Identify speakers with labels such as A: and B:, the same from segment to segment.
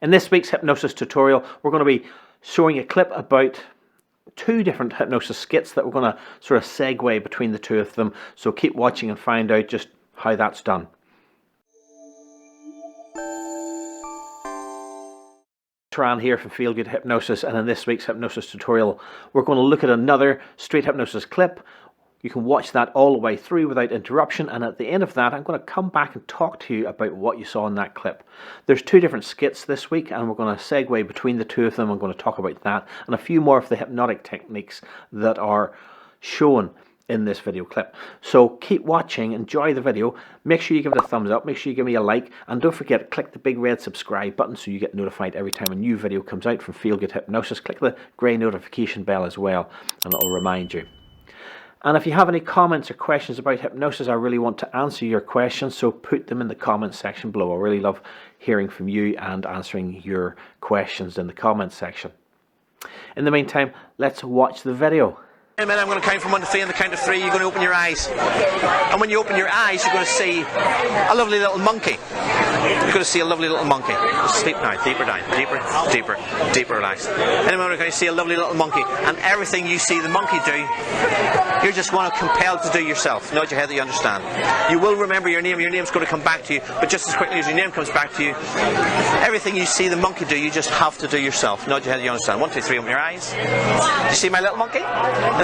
A: In this week's hypnosis tutorial, we're going to be showing a clip about two different hypnosis skits that we're going to sort of segue between the two of them. So keep watching and find out just how that's done. Turan here from Feel Good Hypnosis, and in this week's hypnosis tutorial, we're going to look at another street hypnosis clip. You can watch that all the way through without interruption, and at the end of that I'm going to come back and talk to you about what you saw in that clip. There's two different skits this week and we're going to segue between the two of them. I'm going to talk about that and a few more of the hypnotic techniques that are shown in this video clip. So keep watching, enjoy the video, make sure you give it a thumbs up, make sure you give me a like, and don't forget, click the big red subscribe button so you get notified every time a new video comes out from Feel Good Hypnosis. Click the grey notification bell as well and it'll remind you. And if you have any comments or questions about hypnosis, I really want to answer your questions, so put them in the comments section below. I really love hearing from you and answering your questions in the comments section. In the meantime, let's watch the video.
B: In a minute, I'm going to count from 1 to 3. On the count of 3, you're going to open your eyes. And when you open your eyes, you're going to see a lovely little monkey. You're going to see a lovely little monkey. Sleep now, deeper down, deeper, deeper, deeper, relaxed. In a moment, you're going to see a lovely little monkey. And everything you see the monkey do, you're just going to compelled to do yourself. Nod your head that you understand. You will remember your name. Your name's going to come back to you. But just as quickly as your name comes back to you, everything you see the monkey do, you just have to do yourself. Nod your head that you understand. 1, 2, 3, open your eyes. Do you see my little monkey?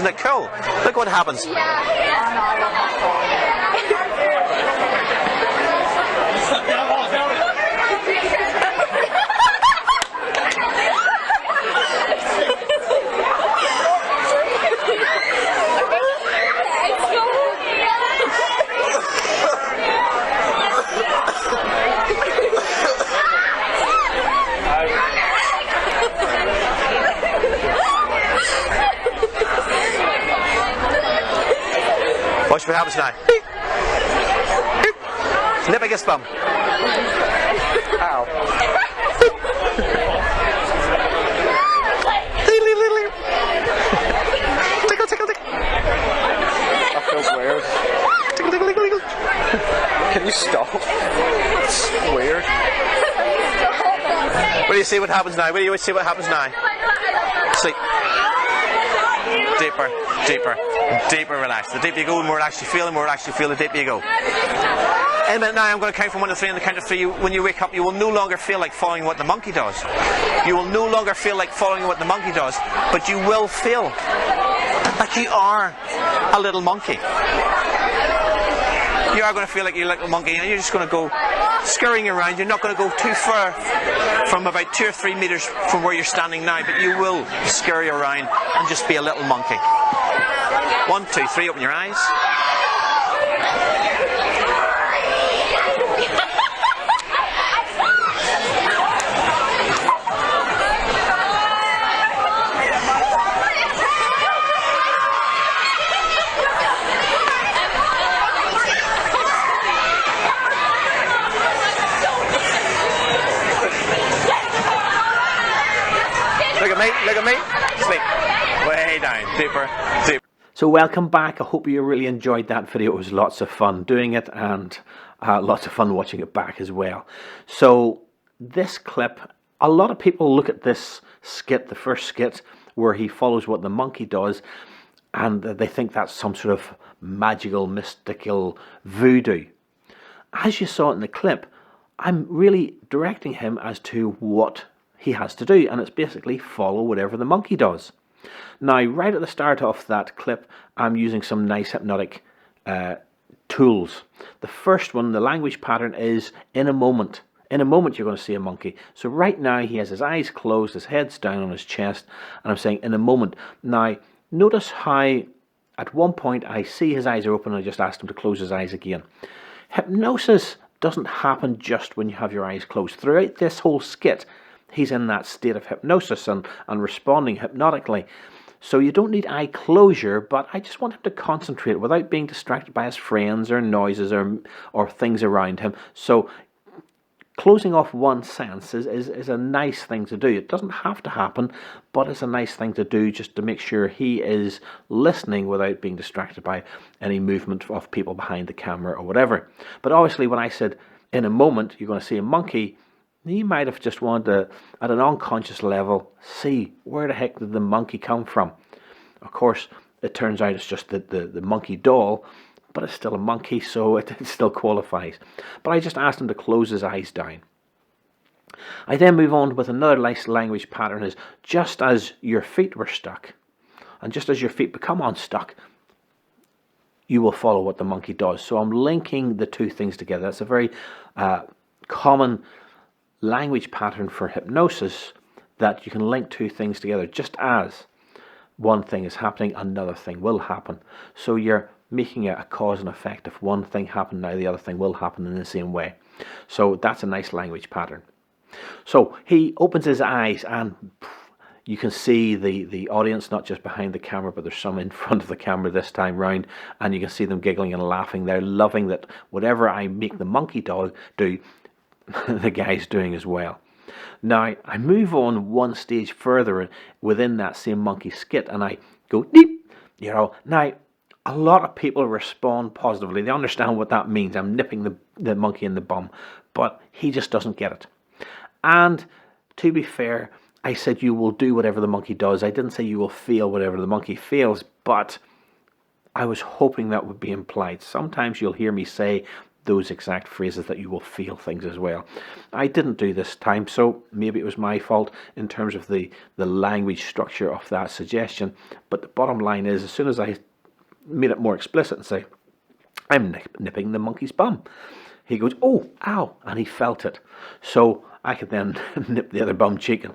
B: Isn't it cool? Look what happens. Watch what happens now. Nip against bum. Ow. Tickle, tickle, tickle.
C: That feels weird.
B: Tickle, tickle, tickle, tickle.
C: Can you stop? It's weird.
B: What do you see what happens now? What do you see what happens now? Sleep. Deeper, deeper, deeper relaxed. The deeper you go, the more relaxed you feel, the more relaxed you feel, the deeper you go. In a minute now, I'm going to count from 1 to 3. On the count of 3, when you wake up, you will no longer feel like following what the monkey does. You will no longer feel like following what the monkey does, but you will feel like you are a little monkey. You are going to feel like you're a little monkey, and you're just going to go scurrying around. You're not going to go too far from about 2 or 3 meters from where you're standing now, but you will scurry around and just be a little monkey. 1, 2, 3, open your eyes. Look at me, sleep. Way down, deeper, deeper.
A: So welcome back. I hope you really enjoyed that video. It was lots of fun doing it and lots of fun watching it back as well. So this clip, a lot of people look at this skit, the first skit, where he follows what the monkey does, and they think that's some sort of magical, mystical voodoo. As you saw in the clip, I'm really directing him as to what he has to do, and it's basically follow whatever the monkey does. Now, right at the start of that clip, I'm using some nice hypnotic tools. The first one, the language pattern, is in a moment. In a moment you're going to see a monkey. So right now he has his eyes closed, his head's down on his chest, and I'm saying in a moment. Now, notice how at one point I see his eyes are open and I just asked him to close his eyes again. Hypnosis doesn't happen just when you have your eyes closed. Throughout this whole skit, he's in that state of hypnosis and responding hypnotically. So you don't need eye closure, but I just want him to concentrate without being distracted by his friends or noises or things around him. So closing off one sense is a nice thing to do. It doesn't have to happen, but it's a nice thing to do just to make sure he is listening without being distracted by any movement of people behind the camera or whatever. But obviously when I said in a moment you're going to see a monkey, He might have just wanted to, at an unconscious level, see where the heck did the monkey come from. Of course, it turns out it's just the monkey doll, but it's still a monkey, so it still qualifies. But I just asked him to close his eyes down. I then move on with another nice language pattern is just as your feet were stuck, and just as your feet become unstuck, you will follow what the monkey does. So I'm linking the two things together. That's a very common language pattern for hypnosis, that you can link two things together. Just as one thing is happening, another thing will happen. So you're making a cause and effect. If one thing happened, now the other thing will happen in the same way. So that's a nice language pattern. So he opens his eyes, and you can see the audience, not just behind the camera, but there's some in front of the camera this time round, and you can see them giggling and laughing. They're loving that whatever I make the monkey dog do, the guy's doing as well. Now I move on one stage further within that same monkey skit, and I go deep, Now a lot of people respond positively. They understand what that means. I'm nipping the monkey in the bum, but he just doesn't get it. And to be fair, I said you will do whatever the monkey does. I didn't say you will feel whatever the monkey feels, but I was hoping that would be implied. Sometimes you'll hear me say those exact phrases, that you will feel things as well. I didn't do this time, so maybe it was my fault in terms of the language structure of that suggestion. But the bottom line is, as soon as I made it more explicit and say, I'm nipping the monkey's bum, he goes, oh, ow, and he felt it. So I could then nip the other bum cheek, and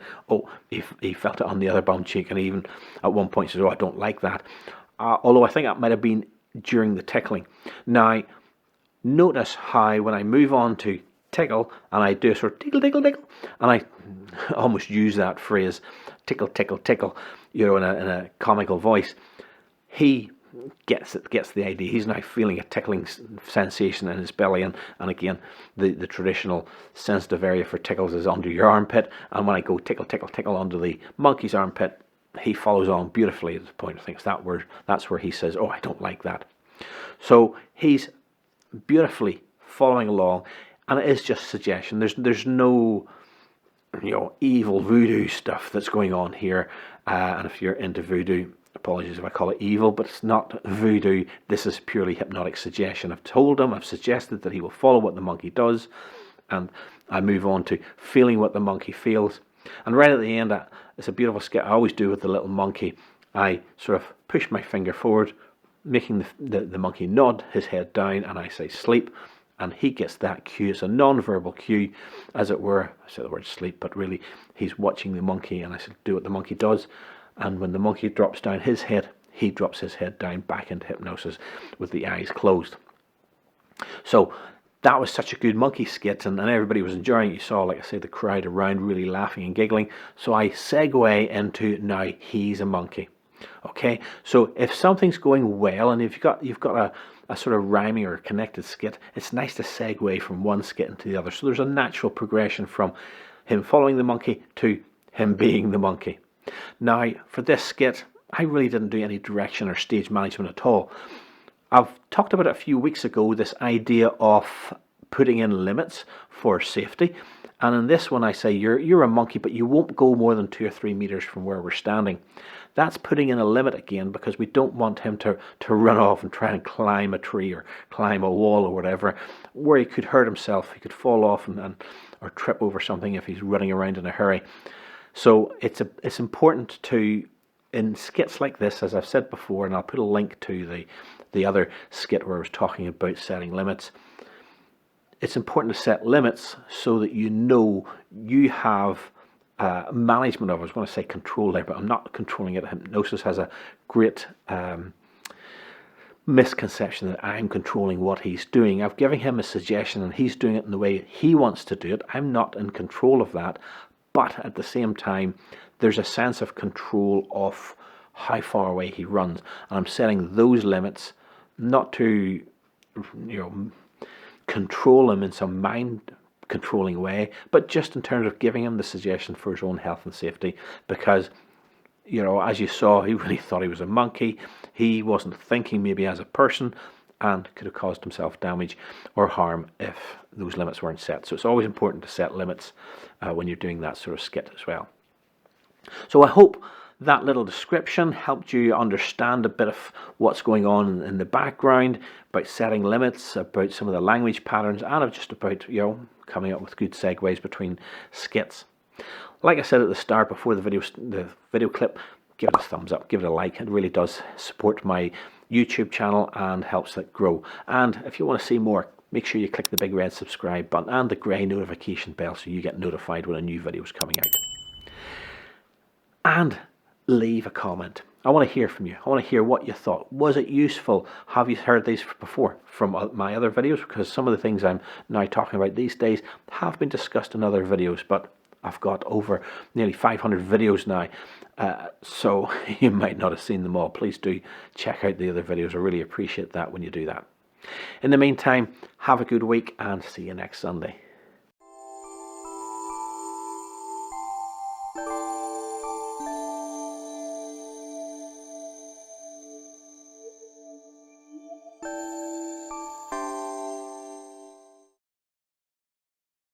A: he felt it on the other bum cheek, and even at one point says, oh, I don't like that. Although I think that might have been during the tickling. Now, notice how when I move on to tickle, and I do a sort of tickle, tickle, tickle, and I almost use that phrase, tickle, tickle, tickle, in a comical voice, he gets the idea. He's now feeling a tickling sensation in his belly, and again, the traditional sensitive area for tickles is under your armpit, and when I go tickle, tickle, tickle under the monkey's armpit, he follows on beautifully at the point. I think that's where he says, oh, I don't like that. So he's beautifully following along, and it is just suggestion. There's no evil voodoo stuff that's going on here, and if you're into voodoo, apologies if I call it evil, but it's not voodoo. This is purely hypnotic suggestion. I've suggested that he will follow what the monkey does, and I move on to feeling what the monkey feels. And right at the end, it's a beautiful skit I always do with the little monkey. I sort of push my finger forward, making the monkey nod his head down, and I say sleep, and he gets that cue. It's a non-verbal cue, as it were. I say the word sleep, but really he's watching the monkey, and I said do what the monkey does. And when the monkey drops down his head, he drops his head down back into hypnosis with the eyes closed. So that was such a good monkey skit, and everybody was enjoying it. You saw, like I say, the crowd around really laughing and giggling. So I segue into now he's a monkey. Okay, so if something's going well, and if you've got a sort of rhyming or connected skit, it's nice to segue from one skit into the other. So there's a natural progression from him following the monkey to him being the monkey. Now, for this skit, I really didn't do any direction or stage management at all. I've talked about it a few weeks ago, this idea of putting in limits for safety. And in this one, I say you're a monkey, but you won't go more than 2 or 3 meters from where we're standing. That's putting in a limit again, because we don't want him to run off and try and climb a tree or climb a wall or whatever, where he could hurt himself. He could fall off or trip over something if he's running around in a hurry. So it's important to, in skits like this, as I've said before, and I'll put a link to the other skit where I was talking about setting limits. It's important to set limits so that you have management of it. I was going to say control there, but I'm not controlling it. Hypnosis has a great misconception that I'm controlling what he's doing. I've given him a suggestion, and he's doing it in the way he wants to do it. I'm not in control of that. But at the same time, there's a sense of control of how far away he runs. And I'm setting those limits not to, control him in some mind-controlling way, but just in terms of giving him the suggestion for his own health and safety. Because, as you saw, he really thought he was a monkey. He wasn't thinking maybe as a person. and could have caused himself damage or harm if those limits weren't set. So it's always important to set limits when you're doing that sort of skit as well. So I hope that little description helped you understand a bit of what's going on in the background, about setting limits, about some of the language patterns, and just about, coming up with good segues between skits. Like I said at the start, before the video clip, give it a thumbs up, give it a like. It really does support my YouTube channel and helps it grow. And if you want to see more, make sure you click the big red subscribe button and the grey notification bell so you get notified when a new video is coming out. And leave a comment. I want to hear from you. I want to hear what you thought. Was it useful? Have you heard these before from my other videos? Because some of the things I'm now talking about these days have been discussed in other videos, but I've got over nearly 500 videos now, so you might not have seen them all. Please do check out the other videos. I really appreciate that when you do that. In the meantime, have a good week and see you next Sunday.